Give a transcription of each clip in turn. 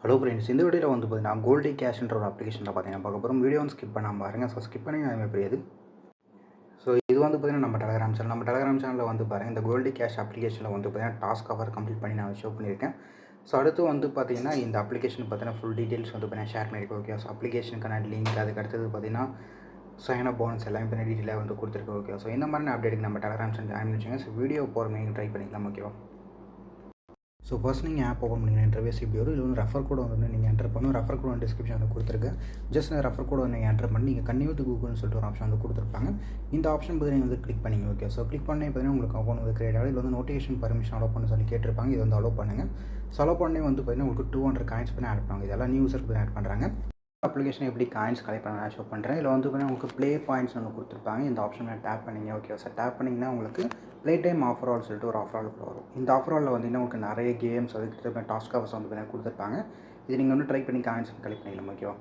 Hello friends, இந்த வீடியோவில் வந்து பார்த்தீங்கன்னா கோல்டி கேஷ்ன்ற ஒரு அப்ளிகேஷனில் பார்த்தீங்கன்னா பார்க்க போகிறோம். வீடியோ வந்து ஸ்கிப் பண்ணாமல் பாருங்கள். ஸோ ஸ்கிப் பண்ணி நான் புரியுது. ஸோ இது வந்து பார்த்தீங்கன்னா நம்ம டெலகிராம் சேனலில் வந்து பாருங்கள். இந்த கோல்டி கேஷ் அப்ளிகேஷனில் வந்து பார்த்தீங்கன்னா டாஸ்க் கவர் கம்ப்ளீட் பண்ணி நான் ஷோ பண்ணியிருக்கேன். ஸோ அடுத்து வந்து பார்த்தீங்கன்னா இந்த அப்ளிகேஷன் பார்த்தீங்கன்னா ஃபுல் டீட்டெயில்ஸ் வந்து பார்த்தீங்கன்னா ஷேர் பண்ணியிருக்கேன். ஓகே, ஸோ அப்ளிகேஷனுக்கான லிங்க், அதுக்கு அடுத்தது பார்த்தீங்கன்னா சைன் அப் போனஸ் எல்லாமே பண்ணி டீட்டெயிலாக வந்து கொடுத்துருக்கேன். ஓகே, ஸோ இந்த மாதிரி அப்டேட்டுக்கு நம்ம டெலகிராம் சேனல் ஜாயின் வச்சுங்க. ஸோ வீடியோ போகிற நீங்கள் ட்ரை பண்ணிக்கலாம். ஓகேவா? ஸோ ஃபர்ஸ்ட் நீங்கள் ஆப் ஓப்பன் பண்ணிங்கன்னா இன்டர்வேஸ் இப்படி வரும். இது வந்து ரெஃபர் கோட் வந்து நீங்கள் என்டர் பண்ணணும். ரெஃபர் கோட் வந்து டிஸ்கிரிப்ஷன் வந்து கொடுத்துருக்கேன். ஜஸ்ட் அந்த ரெஃபர் கோட் வந்து நீங்கள் என்டர் பண்ணி நீங்கள் கன்னியூ டு கூகுள்னு சொல்லிட்டு ஒரு ஆப்ஷன் வந்து கொடுத்துருப்பாங்க. இந்த ஆப்ஷன் பற்றி நீங்கள் வந்து கிளிக் பண்ணிங்க. ஓகே, ஸோ கிளிக் பண்ணி பார்த்தீங்கன்னா உங்களுக்கு அக்கௌண்ட் வந்து கிரியேட் ஆகும். இதில் வந்து நோட்டிஃபிகேஷன் பர்மிஷன் அலோவ் பண்ண சொல்லி கேட்டிருப்பாங்க. இது வந்து அலோவ் பண்ணுங்கள். ஸோ அலோவ் பண்ணி வந்து பார்த்தீங்கன்னா உங்களுக்கு 200 காயின்ஸ் பண்ணி ஆட் பண்ணுவாங்க. இதெல்லாம் நியூ யூசருக்கு ஆட் பண்ணுறாங்க. அப்ளிகேஷன் எப்படி காயின்ஸ் கலெக்ட் பண்ண ஷோ பண்ணுறேன். இதில் வந்து பார்த்தீங்கன்னா உங்களுக்கு ப்ளே பாயிண்ட்ஸ் ஒன்று கொடுத்துருப்பாங்க. இந்த ஆப்ஷனை டேப் பண்ணிங்க. ஓகே, சார் டேப் பண்ணிங்கன்னா உங்களுக்கு ப்ளே டைம் ஆஃபர் ஆல் சொல்லிட்டு ஒரு ஆஃபர் ஆல் வரும். இந்த ஆஃபர் ஆலில் வந்து உங்களுக்கு நிறைய கேம்ஸ், அதுக்கு டாஸ்க் கவர்ஸ் வந்து பார்த்தீங்கன்னா கொடுத்துருப்பாங்க. இது நீங்கள் வந்து ட்ரை பண்ணி காயின்ஸ் கலெக்ட் பண்ணிக்கலாம். ஓகேவா?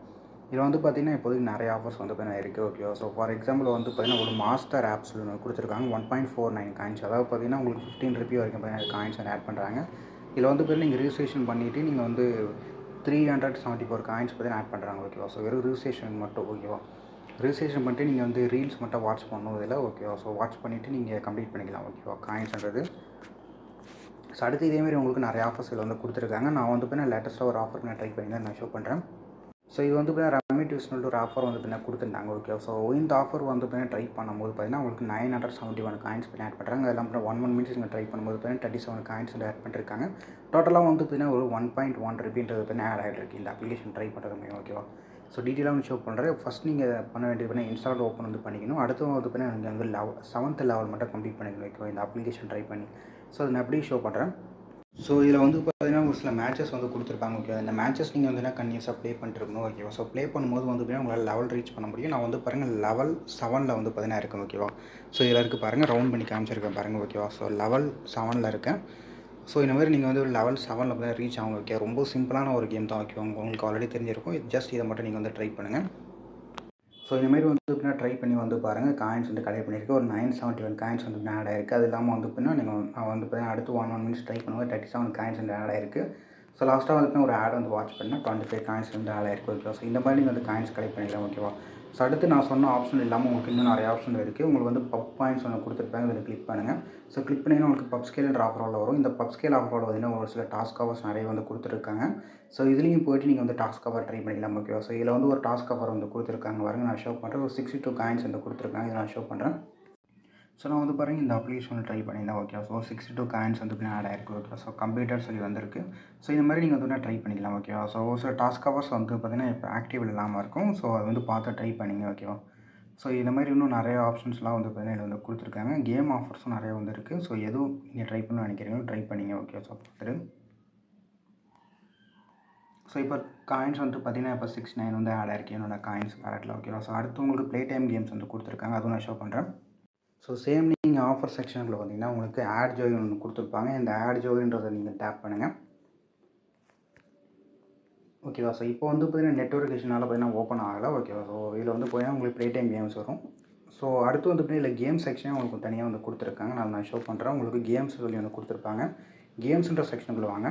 இதில் வந்து பார்த்தீங்கன்னா இப்போதைக்கு நிறைய ஆஃபர்ஸ் வந்து பார்த்தீங்கன்னா இருக்குது. ஓகேவா? ஸோ ஃபார் எக்ஸாம்பிள் வந்து பார்த்தீங்கன்னா ஒரு மாஸ்டர் ஆப்ஸ் ஒன்று கொடுத்துருக்காங்க. 1.49 காயின்ஸ், அதாவது பார்த்தீங்கன்னா உங்களுக்கு 15 ரூபி வரைக்கும் பார்த்தீங்கன்னா காயின்ஸ் வந்து ஆட் பண்ணுறாங்க. இதில் வந்து பார்த்தீங்கன்னா நீங்கள் ரிஜிஸ்ட்ரேஷன் பண்ணிவிட்டு நீங்கள் வந்து 374 காயின்ஸ் பார்த்தீங்கன்னா ஆட் பண்ணுறாங்க. ஓகேவா? ஸோ வெறும் ரிஜிஸ்ட்ரேஷன் மட்டும். ஓகேவா? ரிஜிஸ்ட்ரேஷன் பண்ணிட்டு நீங்கள் வந்து ரீல்ஸ் மட்டும் வாட்ச் பண்ணணும் இதில். ஓகேவா? ஸோ வாட்ச் பண்ணிவிட்டு நீங்கள் கம்ப்ளீட் பண்ணிக்கலாம். ஓகேவா? காயின்ஸ்ன்றது. ஸோ அடுத்து இதேமாரி உங்களுக்கு நிறைய ஆஃபர்ஸ் இதில் வந்து கொடுத்துருக்காங்க. நான் வந்து பார்த்தீங்கன்னா லேட்டஸ்ட்டாக ஒரு ஆஃபர் நான் ட்ரை பண்ணி தான் நான் ஷோ பண்ணுறேன். ஸோ இது வந்து பார்த்தீங்கன்னா ரம்மி டியூஸ்னல் ஒரு ஆஃபர் வந்து பார்த்தீங்கன்னா கொடுத்துருந்தாங்க. ஓகே, ஸோ இந்த ஆஃபர் வந்து பார்த்தீங்கன்னா ட்ரை பண்ணும்போது பார்த்தீங்கன்னா உங்களுக்கு 971 காயின்ஸ் பண்ணி ஆட் பண்ணுறாங்க. அதெல்லாம் அப்புறம் 1 மினிட்ஸ் நீங்கள் ட்ரை பண்ணும்போது பார்த்தீங்கன்னா 37 காயின்ஸ் வந்து ஆட் பண்ணிருக்காங்க. டோட்டலாக வந்து பார்த்தீங்கன்னா ஒரு 1.1 ருபீன்றது பார்த்தீங்கன்னா ஆட் ஆகிட்டு இந்த அப்ளிகேஷன் ட்ரை பண்ணுறது. ஓகேவா? ஸோ டீட்டெயிலாக வந்து ஷோ பண்ணுறேன். ஃபஸ்ட் நீங்கள் பண்ண வேண்டியது பார்த்தீங்கன்னா இன்ஸ்டால் ஓப்பன் வந்து பண்ணிக்கணும். அடுத்து வந்து பார்த்தீங்கன்னா நீங்கள் வந்து 7th லெவல் மட்டும் கம்ப்ளீட் பண்ணிக்கணும். ஓகேவா? இந்த அப்ளிகேஷன் ட்ரை பண்ணி. ஸோ அதை நான் எப்படி ஷோ பண்ணுறேன். ஸோ இதில் வந்து பார்த்தீங்கன்னா ஒரு சில மேட்சஸ் வந்து கொடுத்துருப்பாங்க. ஓகே, இந்த மேட்சஸ் நீங்கள் வந்து கன்டினியூஸாக ப்ளே பண்ணிட்டு இருக்கணும். ஓகேவா? ஸோ ப்ளே பண்ணும்போது வந்து பார்த்தீங்கன்னா உங்களால் லெவல் ரீச் பண்ண முடியும். நான் வந்து பாருங்கள் லெவல் 7ல் வந்து பார்த்தீங்கன்னா இருக்கேன். ஓகேவா? ஸோ இதில் இருக்குது பாருங்கள், ரவுண்ட் பண்ணி காமிச்சிருக்கேன் பாருங்கள். ஓகேவா? ஸோ லெவல் 7ல் இருக்கேன். ஸோ இந்த மாதிரி நீங்கள் வந்து லெவல் 7ல் பார்த்தீங்கன்னா ரீச் ஆகும். ஓகே, ரொம்ப சிம்பிளான ஒரு கேம் தான். ஓகே, உங்களுக்கு ஆல்ரெடி தெரிஞ்சிருக்கும். ஜஸ்ட் இதை மட்டும் நீங்கள் வந்து ட்ரை பண்ணுங்கள். ஸோ இந்தமாரி வந்து எப்படின்னா ட்ரை பண்ணி வந்து பாருங்கள். காயின்ஸ் வந்து கலெக்ட் பண்ணியிருக்கு. ஒரு 971 காயின்ஸ் வந்து ஆட் ஆயிருக்கு. அது இல்லாமல் வந்து எப்படின்னா நீங்கள் வந்து பார்த்தீங்கன்னா அடுத்து 1 மினிட்ஸ் ட்ரை பண்ணும்போது 37 காயின்ஸ் வந்து ஆட் ஆயிருக்கு. ஸோ லாஸ்ட்டாக வந்து ஒரு ஆட் வந்து வாட்ச் பண்ணால் 25 காயின்ஸ் வந்து ஆட் ஆயிருக்கு. ஓகேவா? ஸோ இந்த மாதிரி நீங்கள் வந்து காயின்ஸ் கலெக்ட் பண்ணிக்கலாம். ஓகேவா? ஸோ அடுத்து நான் சொன்ன ஆப்ஷன் இல்லாமல் உங்களுக்கு இன்னும் நிறைய ஆப்ஷன் இருக்குது. உங்களுக்கு வந்து பப் பாயிண்ட்ஸ் ஒன்று கொடுத்துருப்பாங்க. இதில் கிளிக் பண்ணுங்கள். ஸோ கிளிக் பண்ணிங்கன்னா உங்களுக்கு பப் ஸ்கேல்ன்ற ஆஃபரோட வரும். இந்த பப் ஸ்கேல் ஆஃபரோட பார்த்தீங்கன்னா ஒரு சில டாஸ்க் கவர்ஸ் நிறைய வந்து கொடுத்துருக்காங்க. ஸோ இதுலேயும் போய்ட்டு நீங்கள் வந்து டாஸ்க் கவர் ட்ரை பண்ணிக்கலாம். ஓகேவா? ஸோ இதில் வந்து ஒரு டாஸ்க் கவர் வந்து கொடுத்துருக்காங்க பாருங்க. நான் ஷோ பண்ணுறேன். ஒரு 62 காயின்ஸ் வந்து கொடுத்துருக்காங்க. இதை நான் ஷோ பண்ணுறேன். ஸோ நான் வந்து பாருங்கள் இந்த அப்ளிகேஷன் ட்ரை பண்ணியிருந்தேன். ஓகே, ஸோ 62 காயின்ஸ் வந்து ஆட் ஆயிருக்கு. ஓகே, ஸோ கம்ப்ளீட்டட் சொல்லி வந்திருக்கு. ஸோ இந்த மாதிரி நீங்கள் வந்து ட்ரை பண்ணிக்கலாம். ஓகேவா? ஸோ ஒரு சில டாஸ்க் கவர்ஸ் வந்து பார்த்தீங்கன்னா இப்போ ஆக்டிவ் இல்லாமல் இருக்கும். ஸோ அது வந்து பார்த்து ட்ரை பண்ணிங்க. ஓகேவா? ஸோ இந்த மாதிரி இன்னும் நிறைய ஆப்ஷன்ஸ்லாம் வந்து பார்த்தீங்கன்னா இதில் வந்து கொடுத்துருக்காங்க. கேம் ஆஃபர்ஸும் நிறைய வந்து இருக்குது. ஸோ எதுவும் நீங்கள் ட்ரை பண்ணணும்னு நினைக்கிறீங்களோ ட்ரை பண்ணிங்க. ஓகே, ஸோ பார்த்துட்டு ஸோ இப்போ காயின்ஸ் வந்து பார்த்தீங்கன்னா இப்போ 69 வந்து ஆட் ஆயிருக்கு என்னோடய காயின்ஸ் வேலட்டில். ஓகேவா? ஸோ அடுத்து உங்களுக்கு ப்ளே டைம் கேம்ஸ் வந்து கொடுத்துருக்காங்க. அதுவும் நான் ஷோ பண்ணுறேன். ஸோ சேம் நீங்கள் ஆஃபர் செக்ஷனில் வந்தீங்கன்னா உங்களுக்கு ஆட் ஜாயின் ஒன்று கொடுத்துருப்பாங்க. இந்த ஆட் ஜாயின்றதை நீங்கள் டேப் பண்ணுங்கள். ஓகேவா? ஸோ இப்போ வந்து பார்த்தீங்கன்னா நெட்வொர்க்கேஷனால் பார்த்தீங்கன்னா ஓப்பன் ஆகலை. ஓகேவா? ஸோ இதில் வந்து பார்த்தீங்கன்னா உங்களுக்கு ப்ளே டைம் கேம்ஸ் வரும். ஸோ அடுத்து வந்து பார்த்தீங்கன்னா இல்லை கேம் செக்ஷனே உங்களுக்கு தனியாக வந்து கொடுத்துருக்காங்க. நான் ஷோ பண்ணுறேன். உங்களுக்கு கேம்ஸ் சொல்லி வந்து கொடுத்துருப்பாங்க. கேம்ஸ்ன்ற செக்ஷனுக்குள்ள வாங்க.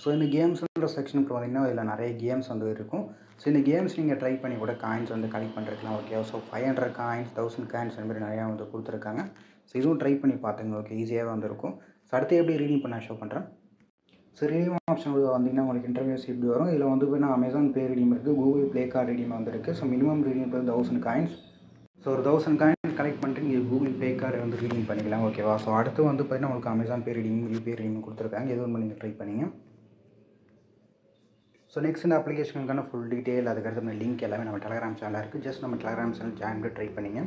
ஸோ இந்த கேம்ஸ்ன்ற செக்ஷனுக்கு வந்தீங்கன்னா இதில் நிறைய கேம்ஸ் வந்து இருக்கும். ஸோ இந்த கேம்ஸ் நீங்கள் ட்ரை பண்ணி கூட காயின்ஸ் வந்து கலெக்ட் பண்ணுறதுலாம். ஓகே, ஸோ 500 காயின்ஸ், 1000 காயின்ஸ் அந்த மாதிரி நிறையா வந்து கொடுத்துருக்காங்க. ஸோ இதுவும் ட்ரை பண்ணி பார்த்துங்க. ஓகே, ஈஸியாகவே வந்துருக்கும். ஸோ அடுத்து எப்படி ரீடிங் பண்ண ஷோ பண்ணுறேன். ஸோ ரீடிங் ஆப்ஷன் வந்தீங்கன்னா உங்களுக்கு இன்டர்வியூஸ் இப்படி வரும். இதில் வந்து பார்த்தீங்கன்னா அமேசான் பே ரீடிங் இருக்குது, கூகுள் ப்ளே கார்டு ரீடிங் வந்துருக்கு. ஸோ மினிமம் ரீடிங் இப்போ 1000 காயின்ஸ். ஸோ ஒரு 1000 காயின்ஸ் கலெக்ட் பண்ணிட்டு நீங்கள் கூகுள் பே கார்டு வந்து ரீடிங் பண்ணிக்கலாம். ஓகேவா? ஸோ அடுத்து வந்து பார்த்தீங்கன்னா உங்களுக்கு அமேசான் பே ரீடிங், யூபிஐ ரீடிங் கொடுத்துருக்காங்க. எதுவும் நீங்கள் ட்ரை பண்ணிங்க. ஸோ நெக்ஸ்ட் இந்த அப்ளிகேஷனுக்கான ஃபுல் டீட்டெயில், அதுக்கடுத்து லிங்க் எல்லாமே நம்ம டெலகிராம் சேனலில் இருக்குது. ஜஸ்ட் நம்ம டெலகிராம் சேனல் ஜாயின் பண்ணி ட்ரை பண்ணிங்க.